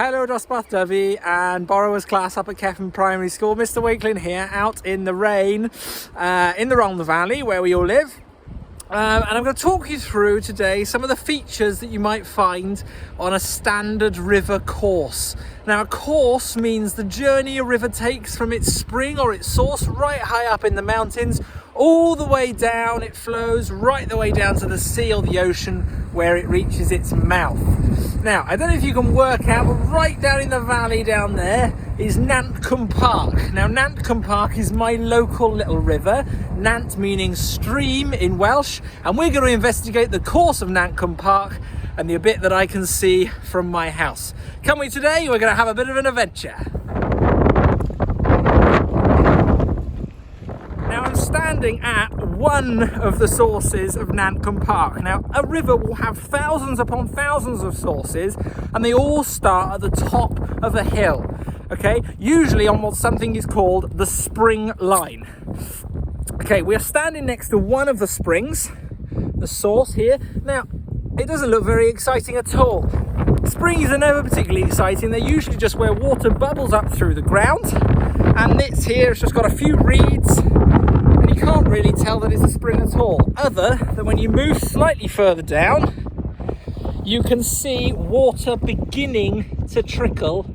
Hello dosbarth Levee and borrowers class up at Kefn Primary School. Mr Wakelin here, out in the rain in the Rhondda Valley where we all live. And I'm going to talk you through today some of the features that you might find on a standard river course. Now, a course means the journey a river takes from its spring or its source right high up in the mountains all the way down. It flows right the way down to the sea or the ocean where it reaches its mouth. Now, I don't know if you can work out, but right down in the valley down there is Nankan Park. Now, Nankan Park is my local little river, Nant meaning stream in Welsh, and we're going to investigate the course of Nankan Park and the bit that I can see from my house. Come with me today, we're going to have a bit of an adventure. Now, I'm standing at one of the sources of Nankan Park. Now, a river will have thousands upon thousands of sources, and they all start at the top of a hill, okay? Usually on what something is called the spring line. Okay, we're standing next to one of the springs, the source here. Now, it doesn't look very exciting at all. Springs are never particularly exciting. They're usually just where water bubbles up through the ground, and this here has just got a few reeds. You can't really tell that it's a spring at all, other than when you move slightly further down, you can see water beginning to trickle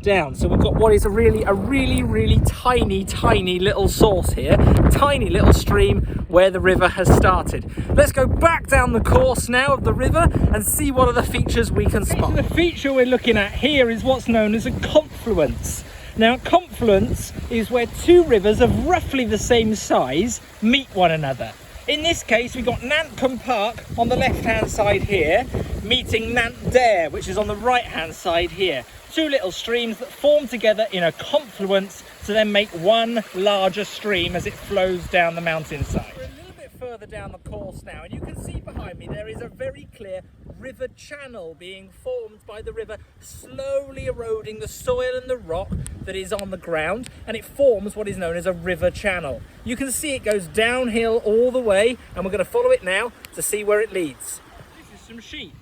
down. So we've got what is a really tiny little source here, tiny little stream where the river has started. Let's go back down the course now of the river and see what are the features we can spot. The feature we're looking at here is what's known as a confluence. Now, confluence is where two rivers of roughly the same size meet one another. In this case, we've got Nankan Park on the left-hand side here, meeting Nand Dare, which is on the right-hand side here. Two little streams that form together in a confluence to then make one larger stream as it flows down the mountainside. We're a little bit further down the course now, and you can see behind me there is a very clear river channel being formed by the river slowly eroding the soil and the rock that is on the ground, and it forms what is known as a river channel. You can see it goes downhill all the way, and we're going to follow it now to see where it leads. This is some sheep.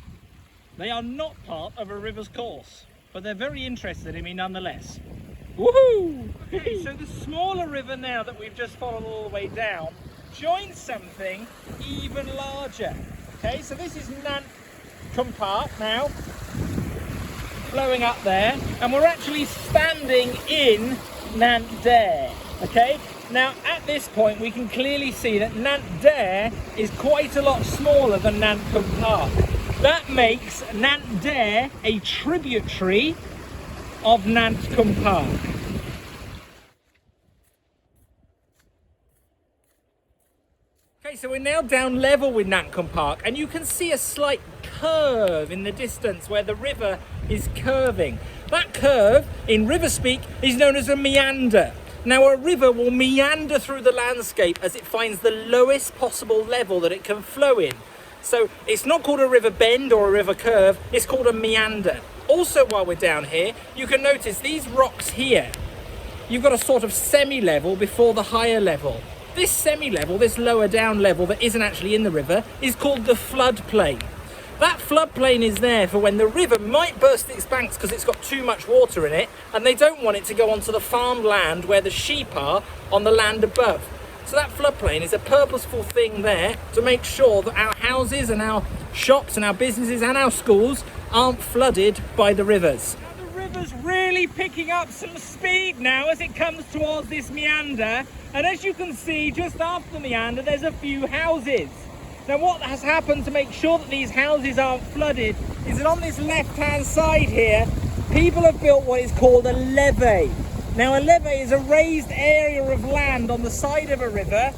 They are not part of a river's course, but they're very interested in me nonetheless. Woohoo! Okay, so the smaller river now that we've just followed all the way down joins something even larger. Okay, so this is Nankan Park now, flowing up there, and we're actually standing in Nand Dare. Okay, now at this point we can clearly see that Nand Dare is quite a lot smaller than Nankan Park. That makes Nand Dare a tributary of Nankan Park. Okay, so we're now down level with Nankan Park, and you can see a slight curve in the distance where the river is curving. That curve, in river speak, is known as a meander. Now, a river will meander through the landscape as it finds the lowest possible level that it can flow in. So it's not called a river bend or a river curve, it's called a meander. Also, while we're down here, you can notice these rocks here. You've got a sort of semi-level before the higher level. This semi-level, this lower down level that isn't actually in the river, is called the floodplain. That floodplain is there for when the river might burst its banks because it's got too much water in it, and they don't want it to go onto the farmland where the sheep are on the land above. So that floodplain is a purposeful thing there to make sure that our houses and our shops and our businesses and our schools aren't flooded by the rivers. Now the river's really picking up some speed now as it comes towards this meander, and as you can see just after the meander there's a few houses. Now what has happened to make sure that these houses aren't flooded is that on this left-hand side here, people have built what is called a levee. Now, a levee is a raised area of land on the side of a river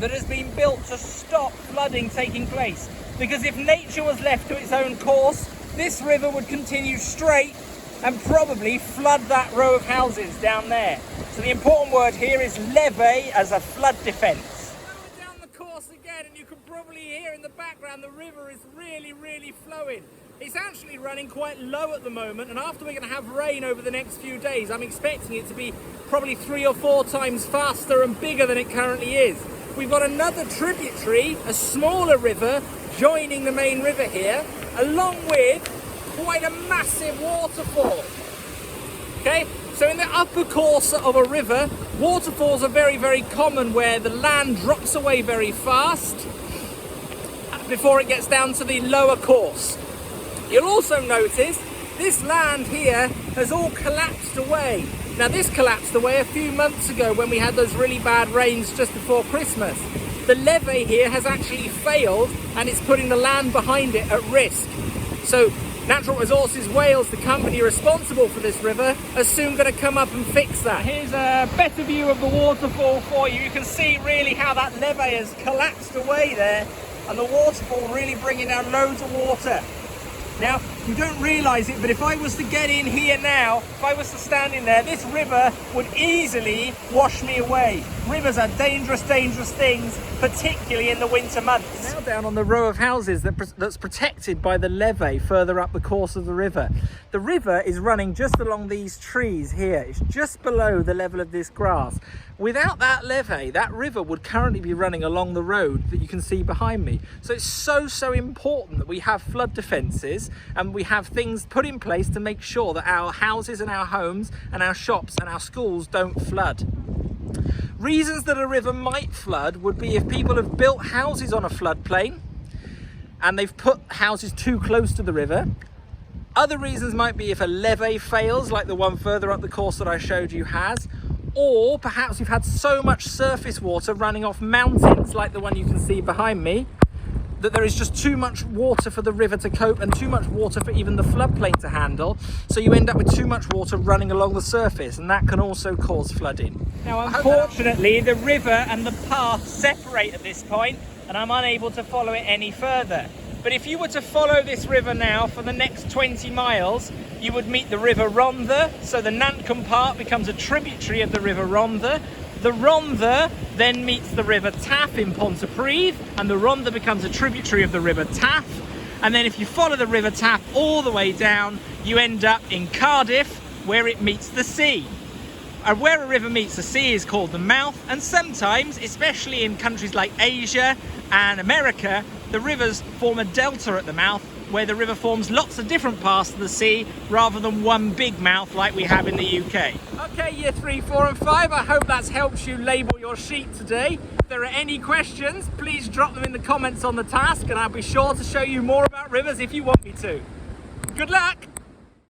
that has been built to stop flooding taking place. Because if nature was left to its own course, this river would continue straight and probably flood that row of houses down there. So the important word here is levee as a flood defence. Now we're down the course again, and you can probably hear in the background the river is really flowing. It's actually running quite low at the moment, and after we're going to have rain over the next few days, I'm expecting it to be probably 3 or 4 times faster and bigger than it currently is. We've got another tributary, a smaller river, joining the main river here, along with quite a massive waterfall. Okay, so in the upper course of a river, waterfalls are very, very common where the land drops away very fast before it gets down to the lower course. You'll also notice this land here has all collapsed away. Now this collapsed away a few months ago when we had those really bad rains just before Christmas. The levee here has actually failed and it's putting the land behind it at risk. So Natural Resources Wales, the company responsible for this river, are soon going to come up and fix that. Here's a better view of the waterfall for you. You can see really how that levee has collapsed away there and the waterfall really bringing down loads of water. Now, you don't realise it, but if I was to get in here now, if I was to stand in there, this river would easily wash me away. Rivers are dangerous, dangerous things, particularly in the winter months. Now down on the row of houses that's protected by the levee further up the course of the river. The river is running just along these trees here. It's just below the level of this grass. Without that levee, that river would currently be running along the road that you can see behind me. So it's so important that we have flood defences and we have things put in place to make sure that our houses and our homes and our shops and our schools don't flood. Reasons that a river might flood would be if people have built houses on a floodplain and they've put houses too close to the river. Other reasons might be if a levee fails, like the one further up the course that I showed you has, or perhaps you've had so much surface water running off mountains, like the one you can see behind me, that there is just too much water for the river to cope and too much water for even the floodplain to handle. So you end up with too much water running along the surface, and that can also cause flooding. Now, unfortunately, the river and the path separate at this point, and I'm unable to follow it any further. But if you were to follow this river now for the next 20 miles, you would meet the River Rhondda. So the Nankan Park becomes a tributary of the River Rhondda. The Rhondda then meets the River Taff in Pontypridd, and the Rhondda becomes a tributary of the River Taff. And then if you follow the River Taff all the way down, you end up in Cardiff, where it meets the sea. And where a river meets the sea is called the mouth, and sometimes, especially in countries like Asia and America, the rivers form a delta at the mouth, where the river forms lots of different paths to the sea rather than one big mouth like we have in the UK. Okay, year 3, 4 and 5, I hope that's helped you label your sheet today. If there are any questions, please drop them in the comments on the task and I'll be sure to show you more about rivers if you want me to. Good luck!